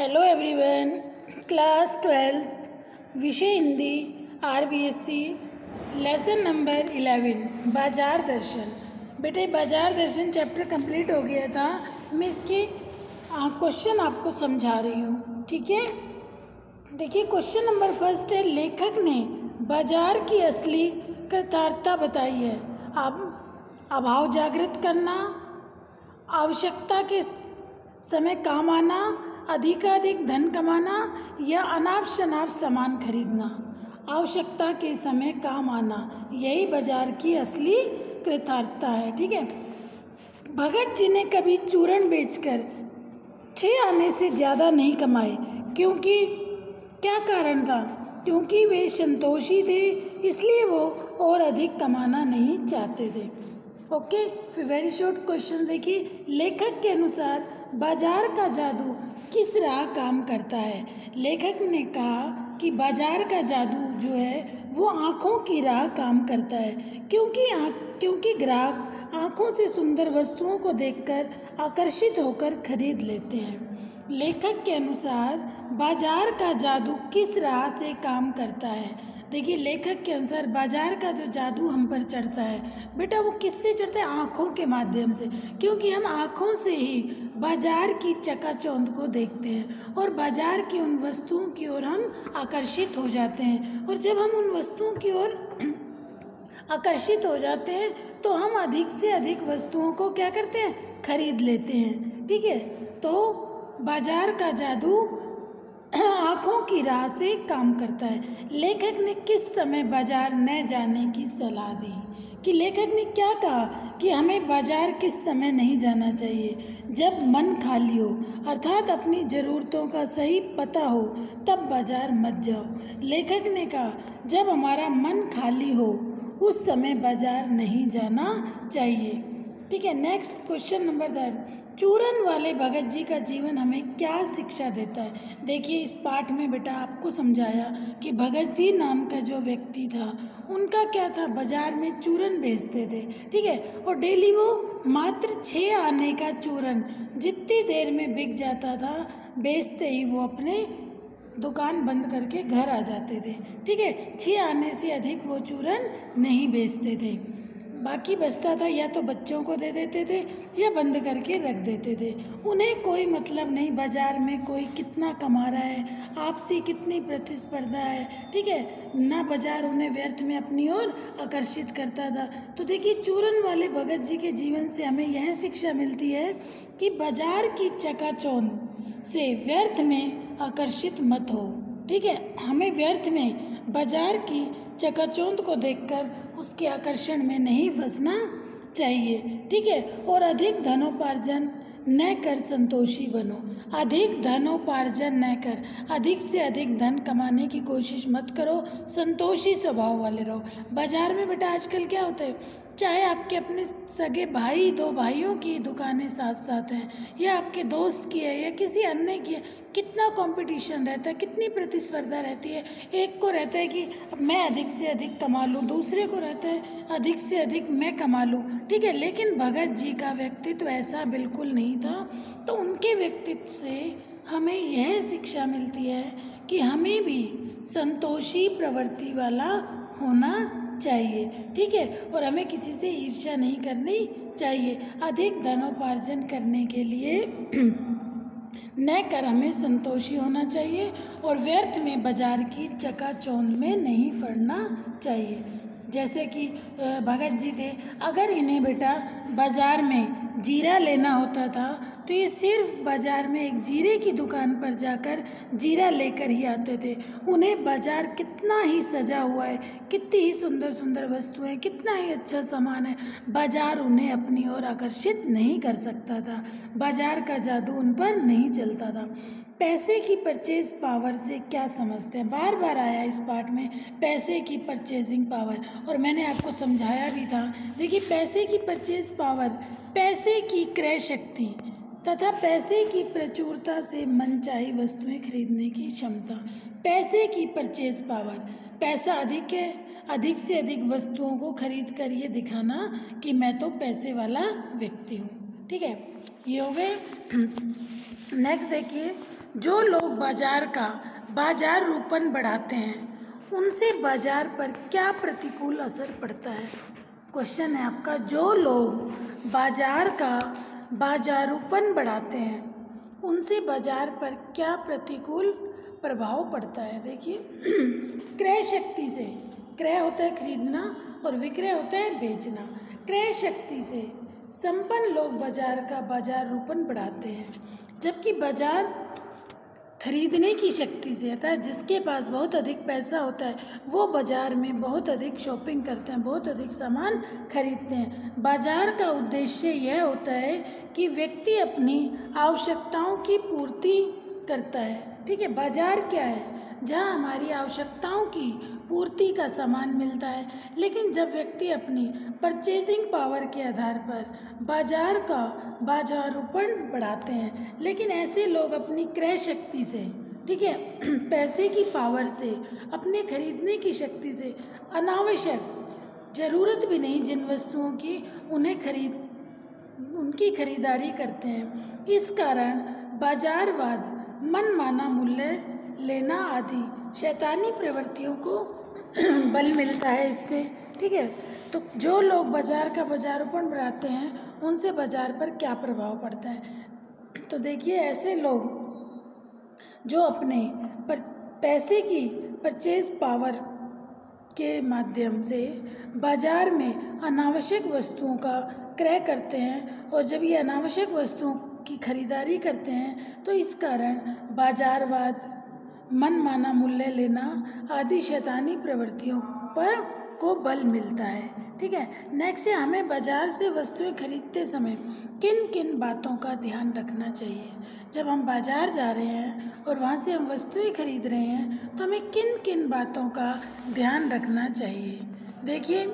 Hello everyone, class 12 विषय Hindi RBSC lesson number 11 बाजार दर्शन। बेटे बाजार दर्शन चैप्टर कंप्लीट हो गया था। मैं इसके क्वेश्चन आपको समझा रही हूँ, ठीक है। देखिए क्वेश्चन नंबर फर्स्ट है, लेखक ने बाजार की असली कृतार्थता बताई है। अब अभाव जागृत करना, आवश्यकता के समय काम आना, अधिकाधिक धन कमाना या अनाप शनाप सामान खरीदना। आवश्यकता के समय काम आना, यही बाजार की असली कृतार्थता है, ठीक है। भगत जी ने कभी चूरण बेचकर 6 आने से ज़्यादा नहीं कमाए, क्योंकि क्या कारण था? क्योंकि वे संतोषी थे, इसलिए वो और अधिक कमाना नहीं चाहते थे। ओके, फिर वेरी शॉर्ट क्वेश्चन देखिए, लेखक के अनुसार बाजार का जादू किस राह काम करता है? लेखक ने कहा कि बाजार का जादू जो है वो आँखों की राह काम करता है, क्योंकि ग्राहक आँखों से सुंदर वस्तुओं को देखकर आकर्षित होकर खरीद लेते हैं। लेखक के अनुसार बाजार का जादू किस राह से काम करता है? देखिए लेखक के अनुसार बाजार का जो जादू हम पर चढ़ता है बेटा, वो किससे चढ़ता है? आँखों के माध्यम से, क्योंकि हम आँखों से ही बाजार की चकाचौंध को देखते हैं और बाजार की उन वस्तुओं की ओर हम आकर्षित हो जाते हैं। और जब हम उन वस्तुओं की ओर आकर्षित हो जाते हैं तो हम अधिक से अधिक वस्तुओं को क्या करते हैं? खरीद लेते हैं, ठीक है। तो बाजार का जादू आँखों की राह से काम करता है। लेखक ने किस समय बाजार न जाने की सलाह दी? कि लेखक ने क्या कहा कि हमें बाजार किस समय नहीं जाना चाहिए? जब मन खाली हो, अर्थात अपनी ज़रूरतों का सही पता हो, तब बाजार मत जाओ। लेखक ने कहा जब हमारा मन खाली हो उस समय बाजार नहीं जाना चाहिए, ठीक है। नेक्स्ट क्वेश्चन नंबर 3, चूरन वाले भगत जी का जीवन हमें क्या शिक्षा देता है? देखिए इस पाठ में बेटा आपको समझाया कि भगत जी नाम का जो व्यक्ति था उनका क्या था? बाजार में चूरन बेचते थे, ठीक है। और डेली वो मात्र 6 आने का चूरन जितनी देर में बिक जाता था, बेचते ही वो अपने दुकान बंद करके घर आ जाते थे, ठीक है। 6 आने से अधिक वो चूरन नहीं बेचते थे। बाकी बचता था या तो बच्चों को दे देते थे या बंद करके रख देते थे। उन्हें कोई मतलब नहीं बाजार में कोई कितना कमा रहा है, आपसी कितनी प्रतिस्पर्धा है, ठीक है ना। बाजार उन्हें व्यर्थ में अपनी ओर आकर्षित करता था। तो देखिए चूरन वाले भगत जी के जीवन से हमें यह शिक्षा मिलती है कि बाजार की चकाचौंध से व्यर्थ में आकर्षित मत हो, ठीक है। हमें व्यर्थ में बाजार की चकाचौंध को देखकर उसके आकर्षण में नहीं फंसना चाहिए, ठीक है। और अधिक धनोपार्जन न कर संतोषी बनो। अधिक धनोपार्जन न कर, अधिक से अधिक धन कमाने की कोशिश मत करो, संतोषी स्वभाव वाले रहो। बाजार में बेटा आजकल क्या होता है, चाहे आपके अपने सगे भाई, 2 भाइयों की दुकानें साथ साथ हैं या आपके दोस्त की है या किसी अन्य की है, कितना कंपटीशन रहता है, कितनी प्रतिस्पर्धा रहती है। एक को रहता है कि मैं अधिक से अधिक कमा लूँ, दूसरे को रहता है अधिक से अधिक मैं कमा लूँ, ठीक है। लेकिन भगत जी का व्यक्तित्व ऐसा बिल्कुल नहीं था। तो उनके व्यक्तित्व से हमें यह शिक्षा मिलती है कि हमें भी संतोषी प्रवृत्ति वाला होना चाहिए, ठीक है। और हमें किसी से ईर्ष्या नहीं करनी चाहिए। अधिक धनोपार्जन करने के लिए न कर हमें संतोषी होना चाहिए और व्यर्थ में बाजार की चकाचौंध में नहीं पड़ना चाहिए। जैसे कि भगत जी थे, अगर इन्हें बेटा बाजार में जीरा लेना होता था तो ये सिर्फ बाजार में एक जीरे की दुकान पर जाकर जीरा लेकर ही आते थे। उन्हें बाजार कितना ही सजा हुआ है, कितनी ही सुंदर सुंदर वस्तुएं, कितना ही अच्छा सामान है, बाजार उन्हें अपनी ओर आकर्षित नहीं कर सकता था। बाजार का जादू उन पर नहीं चलता था। पैसे की परचेज पावर से क्या समझते हैं? बार बार आया इस पाठ में पैसे की परचेजिंग पावर, और मैंने आपको समझाया भी था। देखिए पैसे की परचेज पावर, पैसे की क्रय शक्ति तथा पैसे की प्रचुरता से मनचाही वस्तुएं खरीदने की क्षमता। पैसे की परचेज पावर, पैसा अधिक है, अधिक से अधिक वस्तुओं को खरीद कर ये दिखाना कि मैं तो पैसे वाला व्यक्ति हूँ, ठीक है। ये हो गए। नेक्स्ट देखिए जो लोग बाजार का बाजार रूपन बढ़ाते हैं उनसे बाजार पर क्या प्रतिकूल असर पड़ता है। क्वेश्चन है आपका, जो लोग बाजार का बाजारूपन बढ़ाते हैं उनसे बाजार पर क्या प्रतिकूल प्रभाव पड़ता है। देखिए क्रय शक्ति से, क्रय होता है खरीदना और विक्रय होता है बेचना। क्रय शक्ति से संपन्न लोग बाजार का बाजार रूपन बढ़ाते हैं, जबकि बाजार खरीदने की शक्ति से, अर्थात जिसके पास बहुत अधिक पैसा होता है वो बाजार में बहुत अधिक शॉपिंग करते हैं, बहुत अधिक सामान खरीदते हैं। बाजार का उद्देश्य यह होता है कि व्यक्ति अपनी आवश्यकताओं की पूर्ति करता है। ठीक है, बाजार क्या है, जहाँ हमारी आवश्यकताओं की पूर्ति का सामान मिलता है। लेकिन जब व्यक्ति अपनी परचेजिंग पावर के आधार पर बाजार का बाजारूपण बढ़ाते हैं, लेकिन ऐसे लोग अपनी क्रय शक्ति से, ठीक है, पैसे की पावर से, अपने खरीदने की शक्ति से अनावश्यक, ज़रूरत भी नहीं जिन वस्तुओं की उनकी खरीदारी करते हैं। इस कारण बाजारवाद, मनमाना मूल्य लेना आदि शैतानी प्रवृत्तियों को बल मिलता है इससे। ठीक है, तो जो लोग बाजार का बाजारूपण बढ़ाते हैं उनसे बाजार पर क्या प्रभाव पड़ता है। तो देखिए, ऐसे लोग जो अपने पैसे की परचेज पावर के माध्यम से बाजार में अनावश्यक वस्तुओं का क्रय करते हैं, और जब ये अनावश्यक वस्तुओं की खरीदारी करते हैं तो इस कारण बाजारवाद, मनमाना मूल्य लेना आदि शैतानी प्रवृत्तियों पर को बल मिलता है। ठीक है, नेक्स्ट है, हमें बाजार से वस्तुएं खरीदते समय किन किन बातों का ध्यान रखना चाहिए। जब हम बाजार जा रहे हैं और वहाँ से हम वस्तुएं खरीद रहे हैं तो हमें किन किन बातों का ध्यान रखना चाहिए। देखिए,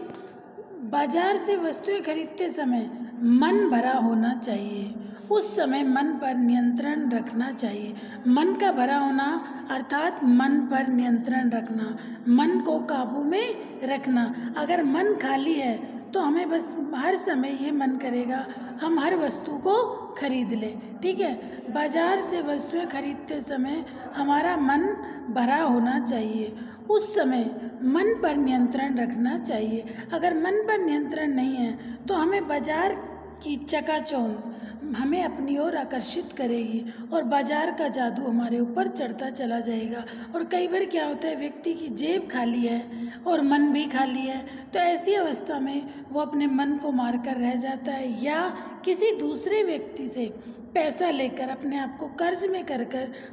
बाजार से वस्तुएं खरीदते समय मन भरा होना चाहिए। उस समय मन पर नियंत्रण रखना चाहिए। मन का भरा होना अर्थात मन पर नियंत्रण रखना, मन को काबू में रखना। अगर मन खाली है तो हमें बस हर समय ये मन करेगा हम हर वस्तु को खरीद लें। ठीक है, बाजार से वस्तुएं खरीदते समय हमारा मन भरा होना चाहिए। उस समय मन पर नियंत्रण रखना चाहिए। अगर मन पर नियंत्रण नहीं है तो हमें बाजार की चकाचौंध हमें अपनी ओर आकर्षित करेगी और बाजार का जादू हमारे ऊपर चढ़ता चला जाएगा। और कई बार क्या होता है, व्यक्ति की जेब खाली है और मन भी खाली है, तो ऐसी अवस्था में वो अपने मन को मारकर रह जाता है या किसी दूसरे व्यक्ति से पैसा लेकर अपने आप को कर्ज में कर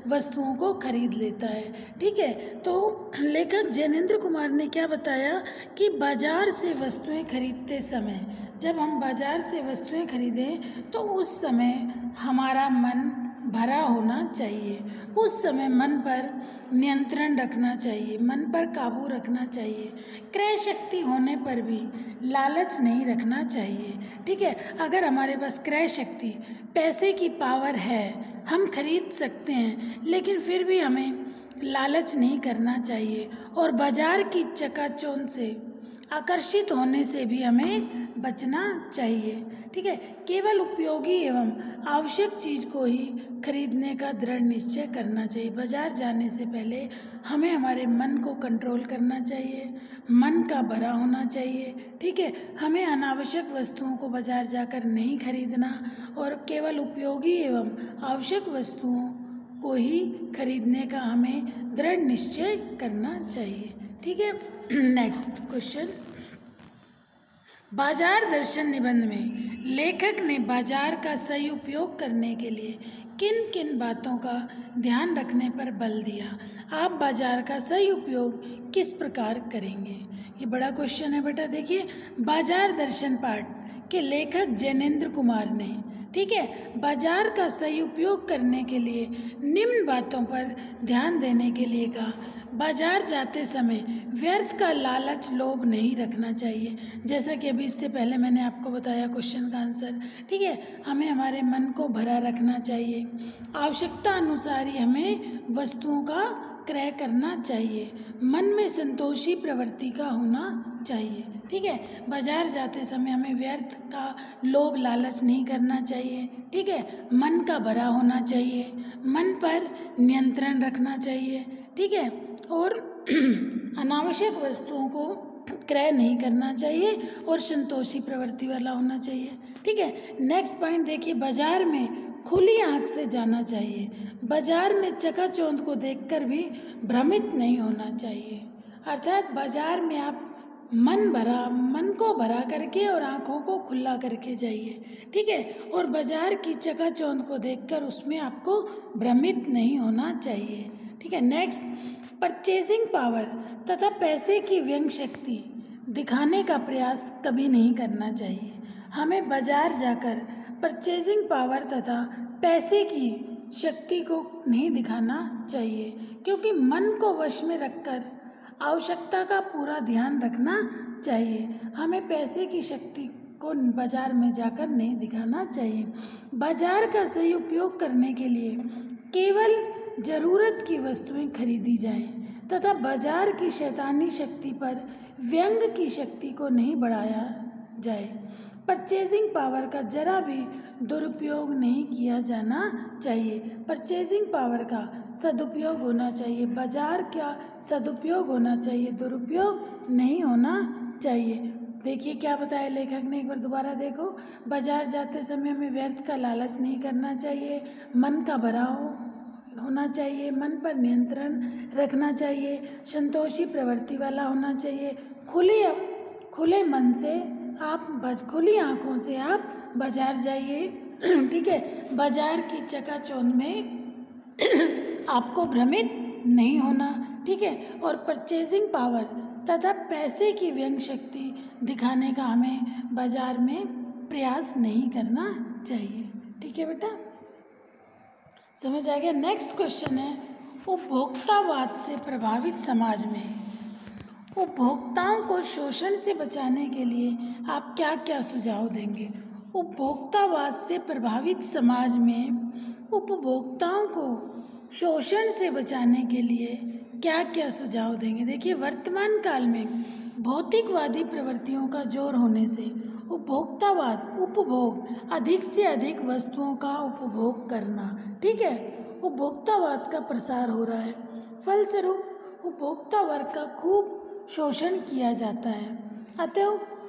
वस्तुओं को खरीद लेता है। ठीक है, तो लेखक जैनेंद्र कुमार ने क्या बताया कि बाजार से वस्तुएं खरीदते समय, जब हम बाजार से वस्तुएं खरीदें तो उस समय हमारा मन भरा होना चाहिए। उस समय मन पर नियंत्रण रखना चाहिए, मन पर काबू रखना चाहिए। क्रय शक्ति होने पर भी लालच नहीं रखना चाहिए। ठीक है, अगर हमारे पास क्रय शक्ति, पैसे की पावर है, हम खरीद सकते हैं, लेकिन फिर भी हमें लालच नहीं करना चाहिए और बाजार की चकाचौंध से आकर्षित होने से भी हमें बचना चाहिए। ठीक है, केवल उपयोगी एवं आवश्यक चीज़ को ही खरीदने का दृढ़ निश्चय करना चाहिए। बाजार जाने से पहले हमें हमारे मन को कंट्रोल करना चाहिए, मन का भरा होना चाहिए। ठीक है, हमें अनावश्यक वस्तुओं को बाजार जाकर नहीं खरीदना और केवल उपयोगी एवं आवश्यक वस्तुओं को ही खरीदने का हमें दृढ़ निश्चय करना चाहिए। ठीक है, नेक्स्ट क्वेश्चन, बाजार दर्शन निबंध में लेखक ने बाजार का सही उपयोग करने के लिए किन किन बातों का ध्यान रखने पर बल दिया। आप बाजार का सही उपयोग किस प्रकार करेंगे। ये बड़ा क्वेश्चन है बेटा। देखिए, बाजार दर्शन पाठ के लेखक जैनेंद्र कुमार ने, ठीक है, बाजार का सही उपयोग करने के लिए निम्न बातों पर ध्यान देने के लिए कहा। बाजार जाते समय व्यर्थ का लालच, लोभ नहीं रखना चाहिए, जैसा कि अभी इससे पहले मैंने आपको बताया क्वेश्चन का आंसर। ठीक है, हमें हमारे मन को भरा रखना चाहिए। आवश्यकता अनुसार ही हमें वस्तुओं का क्रय करना चाहिए। मन में संतोषी प्रवृत्ति का होना चाहिए। ठीक है, बाजार जाते समय हमें व्यर्थ का लोभ लालच नहीं करना चाहिए। ठीक है, मन का भरा होना चाहिए, मन पर नियंत्रण रखना चाहिए। ठीक है, और अनावश्यक वस्तुओं को क्रय नहीं करना चाहिए और संतोषी प्रवृत्ति वाला होना चाहिए। ठीक है, नेक्स्ट पॉइंट देखिए, बाजार में खुली आंख से जाना चाहिए। बाजार में चकाचौंध को देखकर भी भ्रमित नहीं होना चाहिए। अर्थात बाजार में आप मन को भरा करके और आँखों को खुला करके जाइए। ठीक है, और बाजार की चकाचौंध को देखकर उसमें आपको भ्रमित नहीं होना चाहिए। ठीक है, नेक्स्ट, परचेजिंग पावर तथा पैसे की व्यंग शक्ति दिखाने का प्रयास कभी नहीं करना चाहिए। हमें बाजार जाकर परचेजिंग पावर तथा पैसे की शक्ति को नहीं दिखाना चाहिए, क्योंकि मन को वश में रखकर आवश्यकता का पूरा ध्यान रखना चाहिए। हमें पैसे की शक्ति को बाजार में जाकर नहीं दिखाना चाहिए। बाजार का सही उपयोग करने के लिए केवल ज़रूरत की वस्तुएं खरीदी जाएं तथा बाजार की शैतानी शक्ति पर व्यंग की शक्ति को नहीं बढ़ाया जाए। परचेजिंग पावर का जरा भी दुरुपयोग नहीं किया जाना चाहिए। परचेजिंग पावर का सदुपयोग होना चाहिए, बाजार का सदुपयोग होना चाहिए, दुरुपयोग नहीं होना चाहिए। देखिए क्या बताया लेखक ने, एक बार दोबारा देखो। बाजार जाते समय हमें व्यर्थ का लालच नहीं करना चाहिए, मन का भराव होना चाहिए, मन पर नियंत्रण रखना चाहिए, संतोषी प्रवृत्ति वाला होना चाहिए, खुले मन से आप खुली आंखों से आप बाजार जाइए। ठीक है, बाजार की चकाचौंध में आपको भ्रमित नहीं होना। ठीक है, और परचेजिंग पावर तथा पैसे की व्यंग शक्ति दिखाने का हमें बाजार में प्रयास नहीं करना चाहिए। ठीक है बेटा, समझ आ गया। नेक्स्ट क्वेश्चन है, उपभोक्तावाद से प्रभावित समाज में उपभोक्ताओं को शोषण से बचाने के लिए आप क्या क्या सुझाव देंगे। उपभोक्तावाद से प्रभावित समाज में उपभोक्ताओं को शोषण से बचाने के लिए क्या क्या सुझाव देंगे। देखिए, वर्तमान काल में भौतिकवादी प्रवृत्तियों का जोर होने से उपभोक्तावाद, उपभोग, अधिक से अधिक वस्तुओं का उपभोग करना, ठीक है, उपभोक्तावाद का प्रसार हो रहा है। फलस्वरूप उपभोक्ता वर्ग का खूब शोषण किया जाता है। अतः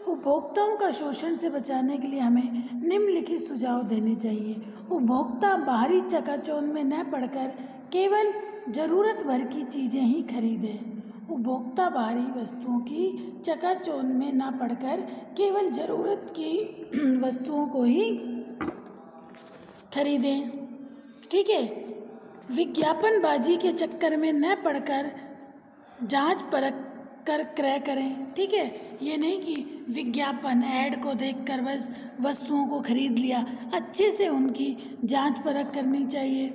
उपभोक्ताओं का शोषण से बचाने के लिए हमें निम्नलिखित सुझाव देने चाहिए। उपभोक्ता बाहरी चकाचौंध में न पड़कर केवल ज़रूरत भर की चीज़ें ही खरीदें। उपभोक्ता बाहरी वस्तुओं की चकाचौंध में न पड़कर केवल ज़रूरत की वस्तुओं को ही खरीदें। ठीक है, विज्ञापनबाजी के चक्कर में न पड़कर जांच परख कर क्रय करें। ठीक है, ये नहीं कि विज्ञापन ऐड को देखकर बस वस्तुओं को खरीद लिया, अच्छे से उनकी जांच परख करनी चाहिए।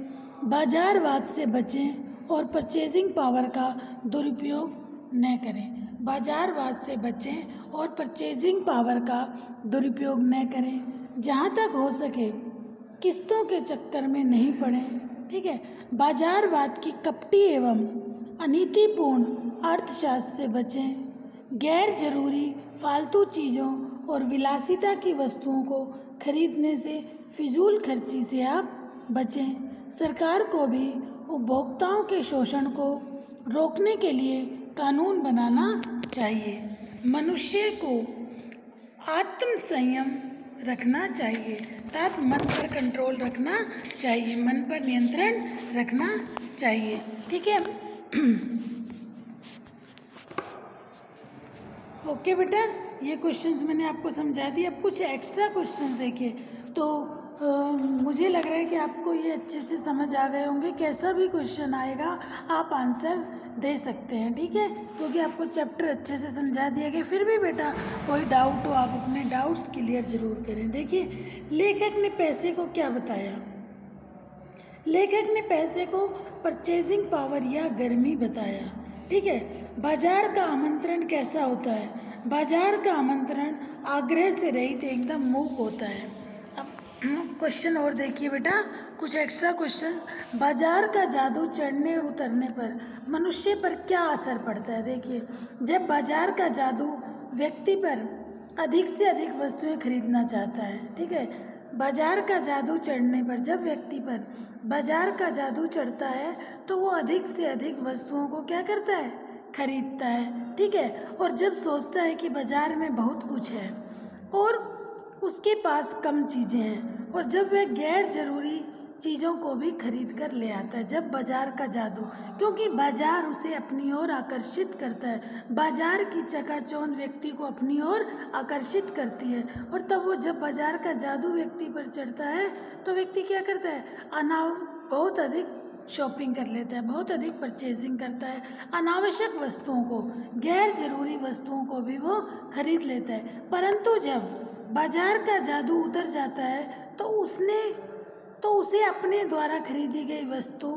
बाजारवाद से बचें और परचेजिंग पावर का दुरुपयोग न करें। बाजारवाद से बचें और परचेजिंग पावर का दुरुपयोग न करें। जहाँ तक हो सके किस्तों के चक्कर में नहीं पड़ें। ठीक है, बाजारवाद की कपटी एवं अनीतिपूर्ण अर्थशास्त्र से बचें। गैर जरूरी फालतू चीज़ों और विलासिता की वस्तुओं को खरीदने से फिजूल खर्ची से आप बचें। सरकार को भी उपभोक्ताओं के शोषण को रोकने के लिए कानून बनाना चाहिए। मनुष्य को आत्म संयम रखना चाहिए, अर्थात मन पर कंट्रोल रखना चाहिए, मन पर नियंत्रण रखना चाहिए। ठीक है, ओके बेटा, ये क्वेश्चंस मैंने आपको समझा दिए। अब कुछ एक्स्ट्रा क्वेश्चंस देखिए तो मुझे लग रहा है कि आपको ये अच्छे से समझ आ गए होंगे। कैसा भी क्वेश्चन आएगा आप आंसर दे सकते हैं। ठीक है, क्योंकि आपको चैप्टर अच्छे से समझा दिया गया। फिर भी बेटा कोई डाउट हो आप अपने डाउट्स क्लियर ज़रूर करें। देखिए, लेखक ने पैसे को क्या बताया। लेखक ने पैसे को परचेजिंग पावर या गर्मी बताया। ठीक है, बाजार का आमंत्रण कैसा होता है। बाजार का आमंत्रण आग्रह से रहित एकदम मूक होता है। अब क्वेश्चन और देखिए बेटा, कुछ एक्स्ट्रा क्वेश्चन। बाजार का जादू चढ़ने और उतरने पर मनुष्य पर क्या असर पड़ता है। देखिए, जब बाजार का जादू व्यक्ति पर अधिक से अधिक वस्तुएं खरीदना चाहता है। ठीक है, बाजार का जादू चढ़ने पर, जब व्यक्ति पर बाजार का जादू चढ़ता है तो वो अधिक से अधिक वस्तुओं को क्या करता है, खरीदता है। ठीक है, और जब सोचता है कि बाजार में बहुत कुछ है और उसके पास कम चीज़ें हैं, और जब वह गैर ज़रूरी चीज़ों को भी खरीद कर ले आता है। जब बाजार का जादू, क्योंकि बाजार उसे अपनी ओर आकर्षित करता है, बाजार की चकाचौंध व्यक्ति को अपनी ओर आकर्षित करती है, और तब वो जब बाजार का जादू व्यक्ति पर चढ़ता है तो व्यक्ति क्या करता है, बहुत अधिक शॉपिंग कर लेता है, बहुत अधिक परचेजिंग करता है, अनावश्यक वस्तुओं को, गैर ज़रूरी वस्तुओं को भी वो खरीद लेता है। परंतु जब बाजार का जादू उतर जाता है तो उसे अपने द्वारा खरीदी गई वस्तु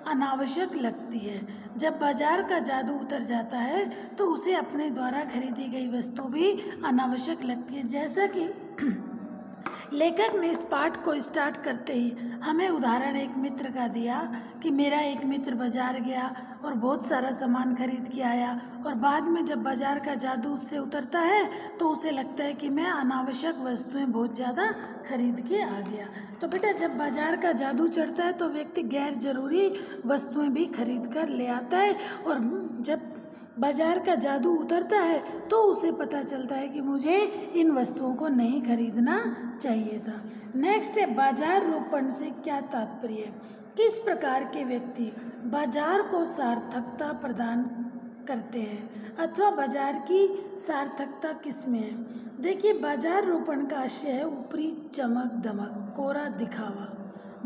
अनावश्यक लगती है। जब बाजार का जादू उतर जाता है तो उसे अपने द्वारा खरीदी गई वस्तु भी अनावश्यक लगती है। जैसा कि लेखक ने इस पाठ को स्टार्ट करते ही हमें उदाहरण एक मित्र का दिया कि मेरा एक मित्र बाजार गया और बहुत सारा सामान खरीद के आया, और बाद में जब बाजार का जादू उससे उतरता है तो उसे लगता है कि मैं अनावश्यक वस्तुएं बहुत ज़्यादा खरीद के आ गया। तो बेटा, जब बाजार का जादू चढ़ता है तो व्यक्ति गैर ज़रूरी वस्तुएं भी खरीद कर ले आता है, और जब बाजार का जादू उतरता है तो उसे पता चलता है कि मुझे इन वस्तुओं को नहीं खरीदना चाहिए था। नेक्स्ट है, बाजार रोपण से क्या तात्पर्य है? किस प्रकार के व्यक्ति बाजार को सार्थकता प्रदान करते हैं, अथवा बाजार की सार्थकता किस में है? देखिए, बाजार रोपण का आशय है ऊपरी चमक दमक, कोरा दिखावा।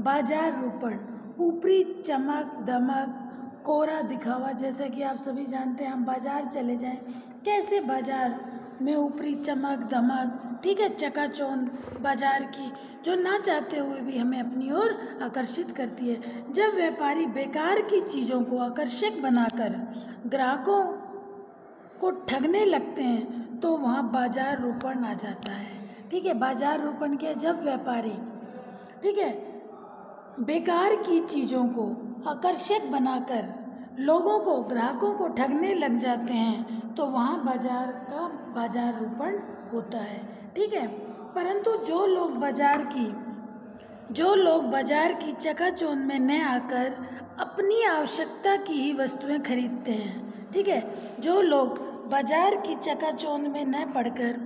बाजार रोपण, ऊपरी चमक दमक, कोरा दिखावा। जैसा कि आप सभी जानते हैं, हम बाजार चले जाएं, कैसे बाजार में ऊपरी चमक दमक, ठीक है, चकाचौंध बाजार की, जो ना चाहते हुए भी हमें अपनी ओर आकर्षित करती है। जब व्यापारी बेकार की चीज़ों को आकर्षक बनाकर ग्राहकों को ठगने लगते हैं तो वहाँ बाजार रोपण आ जाता है। ठीक है, बाजार रोपण क्या है? जब व्यापारी, ठीक है, बेकार की चीज़ों को आकर्षक बनाकर लोगों को, ग्राहकों को ठगने लग जाते हैं तो वहाँ बाजार रोपण होता है। ठीक है, परंतु जो लोग बाजार की चकाचौंध में न आकर अपनी आवश्यकता की ही वस्तुएं खरीदते हैं, ठीक है, जो लोग बाजार की चकाचौंध में न पड़कर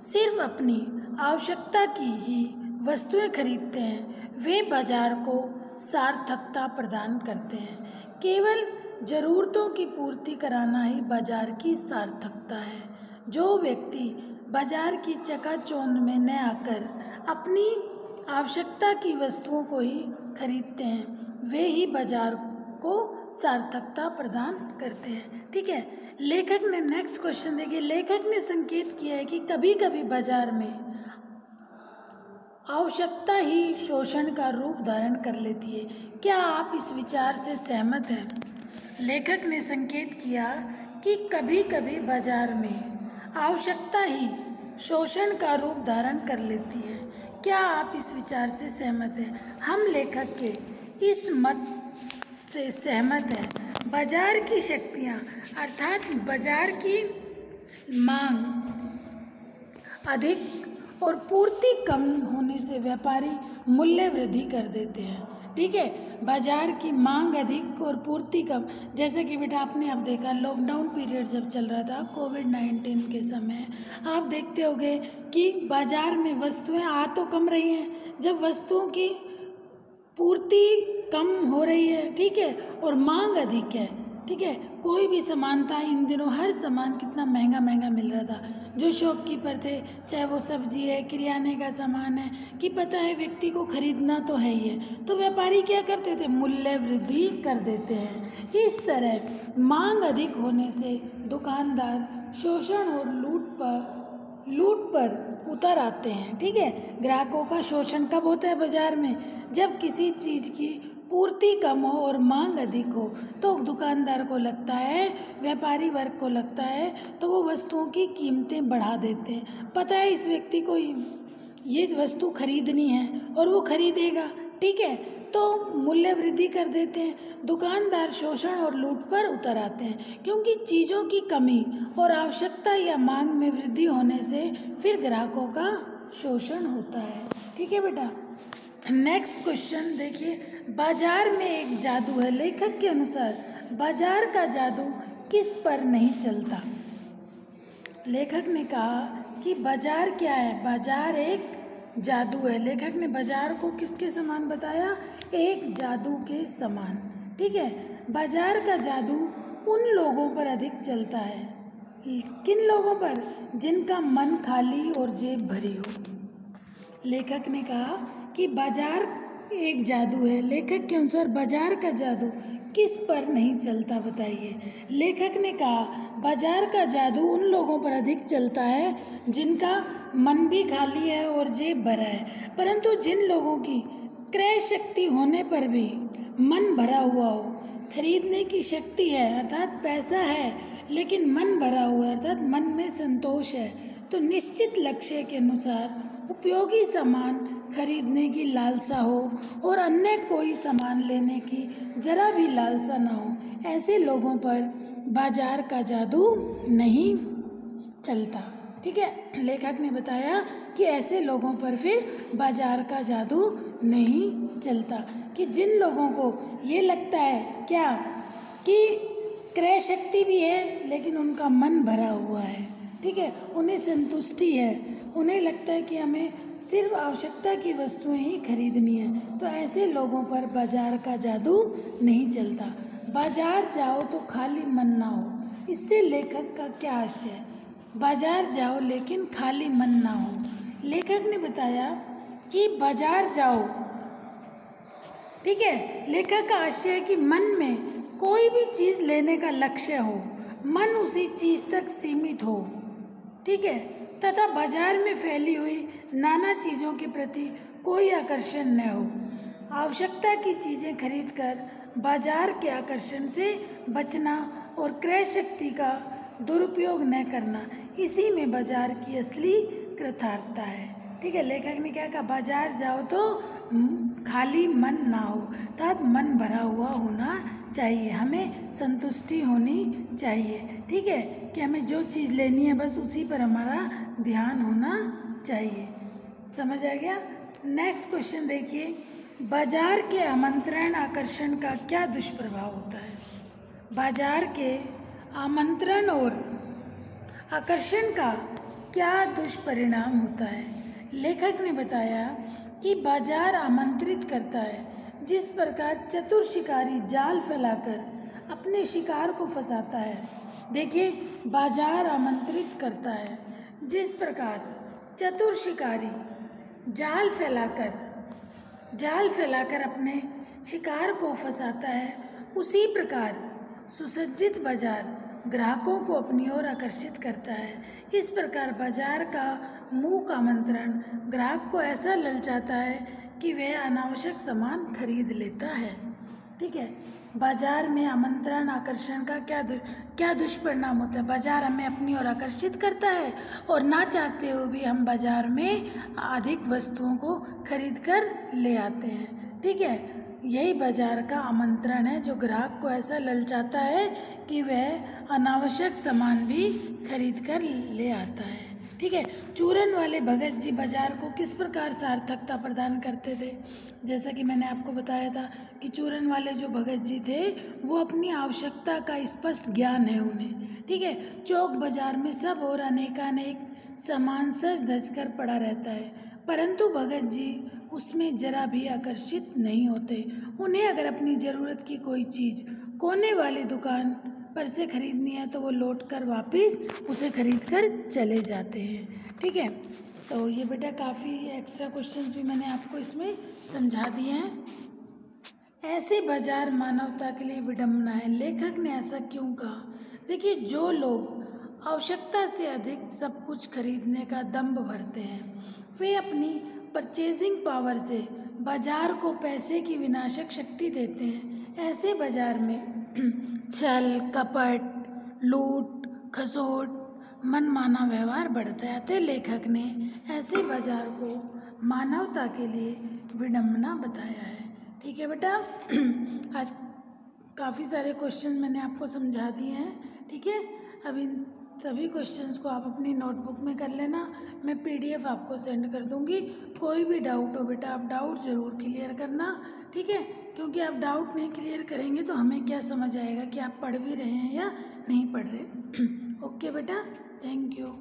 सिर्फ अपनी आवश्यकता की ही वस्तुएं खरीदते हैं, वे बाजार को सार्थकता प्रदान करते हैं। केवल ज़रूरतों की पूर्ति कराना ही बाजार की सार्थकता है। जो व्यक्ति बाजार की चकाचौंध में न आकर अपनी आवश्यकता की वस्तुओं को ही खरीदते हैं, वे ही बाजार को सार्थकता प्रदान करते हैं। ठीक है, लेखक ने नेक्स्ट क्वेश्चन देखिए, लेखक ने संकेत किया है कि कभी कभी बाजार में आवश्यकता ही शोषण का रूप धारण कर लेती है। क्या आप इस विचार से सहमत हैं? लेखक ने संकेत किया कि कभी कभी बाजार में आवश्यकता ही शोषण का रूप धारण कर लेती है। क्या आप इस विचार से सहमत हैं? हम लेखक के इस मत से सहमत हैं। बाजार की शक्तियाँ, अर्थात बाजार की मांग अधिक और पूर्ति कम होने से व्यापारी मूल्य वृद्धि कर देते हैं। ठीक है, बाजार की मांग अधिक और पूर्ति कम। जैसे कि बेटा आपने अब देखा, लॉकडाउन पीरियड जब चल रहा था कोविड-19 के समय, आप देखते होंगे कि बाजार में वस्तुएं आ तो कम रही हैं, जब वस्तुओं की पूर्ति कम हो रही है, ठीक है, और मांग अधिक है। ठीक है, कोई भी सामान था, इन दिनों हर सामान कितना महंगा महंगा मिल रहा था। जो शॉपकीपर थे, चाहे वो सब्जी है, किराने का सामान है, कि पता है व्यक्ति को खरीदना तो है ही है, तो व्यापारी क्या करते थे? मूल्य वृद्धि कर देते हैं। इस तरह मांग अधिक होने से दुकानदार शोषण और लूट पर उतर आते हैं। ठीक है, ग्राहकों का शोषण कब होता है बाजार में? जब किसी चीज़ की पूर्ति कम हो और मांग अधिक हो, तो दुकानदार को लगता है, व्यापारी वर्ग को लगता है, तो वो वस्तुओं की कीमतें बढ़ा देते हैं। पता है इस व्यक्ति को ये वस्तु खरीदनी है और वो खरीदेगा। ठीक है, तो मूल्य वृद्धि कर देते हैं, दुकानदार शोषण और लूट पर उतर आते हैं, क्योंकि चीज़ों की कमी और आवश्यकता या मांग में वृद्धि होने से फिर ग्राहकों का शोषण होता है। ठीक है बेटा। नेक्स्ट क्वेश्चन देखिए, बाजार में एक जादू है। लेखक के अनुसार बाजार का जादू किस पर नहीं चलता? लेखक ने कहा कि बाजार क्या है? बाजार एक जादू है। लेखक ने बाजार को किसके समान बताया? एक जादू के समान। ठीक है। बाजार का जादू उन लोगों पर अधिक चलता है। किन लोगों पर? जिनका मन खाली और जेब भरी हो। लेखक ने कहा कि बाजार एक जादू है। लेखक के अनुसार बाजार का जादू किस पर नहीं चलता बताइए? लेखक ने कहा बाजार का जादू उन लोगों पर अधिक चलता है जिनका मन भी खाली है और जेब भरा है, परंतु जिन लोगों की क्रय शक्ति होने पर भी मन भरा हुआ हो, खरीदने की शक्ति है अर्थात पैसा है, लेकिन मन भरा हुआ है अर्थात मन में संतोष है, तो निश्चित लक्ष्य के अनुसार उपयोगी सामान खरीदने की लालसा हो और अन्य कोई सामान लेने की जरा भी लालसा ना हो, ऐसे लोगों पर बाजार का जादू नहीं चलता। ठीक है। लेखक ने बताया कि ऐसे लोगों पर फिर बाजार का जादू नहीं चलता, कि जिन लोगों को ये लगता है क्या कि क्रय शक्ति भी है लेकिन उनका मन भरा हुआ है। ठीक है। उन्हें संतुष्टि है, उन्हें लगता है कि हमें सिर्फ आवश्यकता की वस्तुएं ही खरीदनी है, तो ऐसे लोगों पर बाजार का जादू नहीं चलता। बाजार जाओ तो खाली मन ना हो, इससे लेखक का क्या आशय है? बाजार जाओ लेकिन खाली मन ना हो। लेखक ने बताया कि बाजार जाओ, ठीक है, लेखक का आशय है कि मन में कोई भी चीज़ लेने का लक्ष्य हो, मन उसी चीज़ तक सीमित हो, ठीक है, तथा बाजार में फैली हुई नाना चीज़ों के प्रति कोई आकर्षण न हो। आवश्यकता की चीज़ें खरीदकर बाजार के आकर्षण से बचना और क्रय शक्ति का दुरुपयोग न करना, इसी में बाजार की असली कृतार्थता है। ठीक है। लेखक ने क्या कहा? बाजार जाओ तो खाली मन ना हो, अर्थात मन भरा हुआ होना चाहिए, हमें संतुष्टि होनी चाहिए। ठीक है, कि हमें जो चीज़ लेनी है बस उसी पर हमारा ध्यान होना चाहिए। समझ आ गया? नेक्स्ट क्वेश्चन देखिए, बाजार के आमंत्रण आकर्षण का क्या दुष्प्रभाव होता है? बाजार के आमंत्रण और आकर्षण का क्या दुष्परिणाम होता है? लेखक ने बताया कि बाजार आमंत्रित करता है, जिस प्रकार चतुर शिकारी जाल फैलाकर अपने शिकार को फंसाता है। देखिए, बाजार आमंत्रित करता है, जिस प्रकार चतुर शिकारी जाल फैलाकर अपने शिकार को फंसाता है, उसी प्रकार सुसज्जित बाजार ग्राहकों को अपनी ओर आकर्षित करता है। इस प्रकार बाजार का मूक आमंत्रण ग्राहक को ऐसा ललचाता है कि वह अनावश्यक सामान खरीद लेता है। ठीक है। बाजार में आमंत्रण आकर्षण का क्या दुष्परिणाम होता है? बाजार हमें अपनी ओर आकर्षित करता है और ना चाहते हुए भी हम बाजार में अधिक वस्तुओं को खरीद कर ले आते हैं। ठीक है, यही बाजार का आमंत्रण है, जो ग्राहक को ऐसा ललचाता है कि वह अनावश्यक सामान भी खरीद कर ले आता है। ठीक है। चूरन वाले भगत जी बाजार को किस प्रकार सार्थकता प्रदान करते थे? जैसा कि मैंने आपको बताया था कि चूरन वाले जो भगत जी थे वो अपनी आवश्यकता का स्पष्ट ज्ञान है उन्हें। ठीक है। चौक बाजार में सब और अनेकानेक सामान सज धज कर पड़ा रहता है, परंतु भगत जी उसमें जरा भी आकर्षित नहीं होते। उन्हें अगर अपनी ज़रूरत की कोई चीज़ कोने वाली दुकान पर से खरीदनी है तो वो लौट कर वापस उसे खरीद कर चले जाते हैं। ठीक है। तो ये बेटा काफ़ी एक्स्ट्रा क्वेश्चंस भी मैंने आपको इसमें समझा दिए हैं। ऐसे बाजार मानवता के लिए विडंबना है। लेखक ने ऐसा क्यों कहा? देखिए, जो लोग आवश्यकता से अधिक सब कुछ खरीदने का दंभ भरते हैं, वे अपनी परचेजिंग पावर से बाजार को पैसे की विनाशक शक्ति देते हैं। ऐसे बाजार में छल, कपट, लूट, खसोट, मनमाना व्यवहार बढ़ता है। अतः लेखक ने ऐसे बाजार को मानवता के लिए विडंबना बताया है। ठीक है बेटा। आज काफ़ी सारे क्वेश्चन मैंने आपको समझा दिए हैं, ठीक है। अब इन सभी क्वेश्चंस को आप अपनी नोटबुक में कर लेना, मैं PDF आपको सेंड कर दूंगी। कोई भी डाउट हो बेटा, आप डाउट ज़रूर क्लियर करना, ठीक है, क्योंकि आप डाउट नहीं क्लियर करेंगे तो हमें क्या समझ आएगा कि आप पढ़ भी रहे हैं या नहीं पढ़ रहे। ओके बेटा, थैंक यू।